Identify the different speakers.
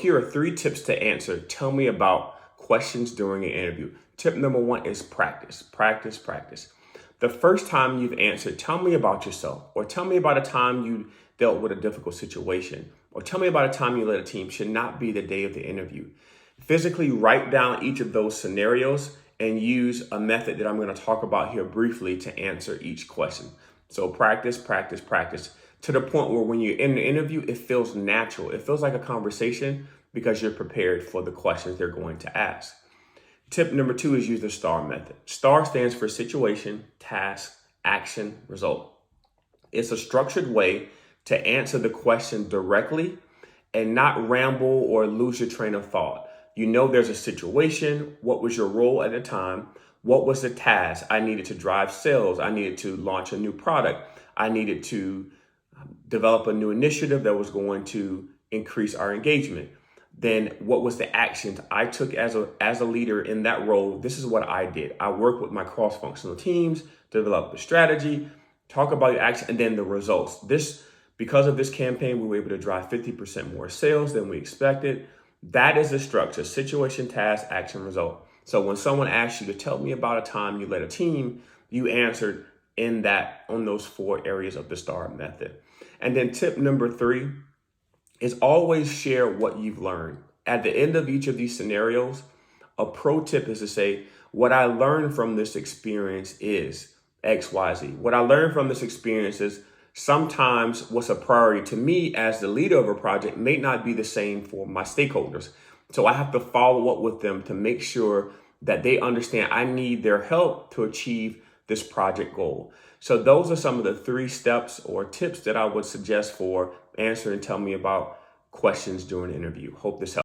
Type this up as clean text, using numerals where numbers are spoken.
Speaker 1: Here are 3 tips to answer. Tell me about questions during an interview. Tip number 1 is practice, practice, practice. The first time you've answered, tell me about yourself, or tell me about a time you dealt with a difficult situation, or tell me about a time you led a team should not be the day of the interview. Physically write down each of those scenarios and use a method that I'm going to talk about here briefly to answer each question. So practice, practice, practice to the point where when you're in the interview, it feels natural. It feels like a conversation because you're prepared for the questions they're going to ask. Tip number 2 is use the STAR method. STAR stands for situation, task, action, result. It's a structured way to answer the question directly and not ramble or lose your train of thought. You know there's a situation. What was your role at the time? What was the task? I needed to drive sales. I needed to launch a new product. I needed to develop a new initiative that was going to increase our engagement. Then what was the actions I took as a leader in that role? This is what I did. I worked with my cross-functional teams, develop the strategy, talk about your action, and then the results. Because of this campaign, we were able to drive 50% more sales than we expected. That is the structure: situation, task, action, result. So when someone asks you to tell me about a time you led a team, you answered on those 4 areas of the STAR method. And then tip number 3 is always share what you've learned. At the end of each of these scenarios, a pro tip is to say, what I learned from this experience is X, Y, Z. What I learned from this experience is sometimes what's a priority to me as the leader of a project may not be the same for my stakeholders. So I have to follow up with them to make sure that they understand I need their help to achieve this project goal. So those are some of the 3 steps or tips that I would suggest for answering and tell me about questions during an interview. Hope this helps.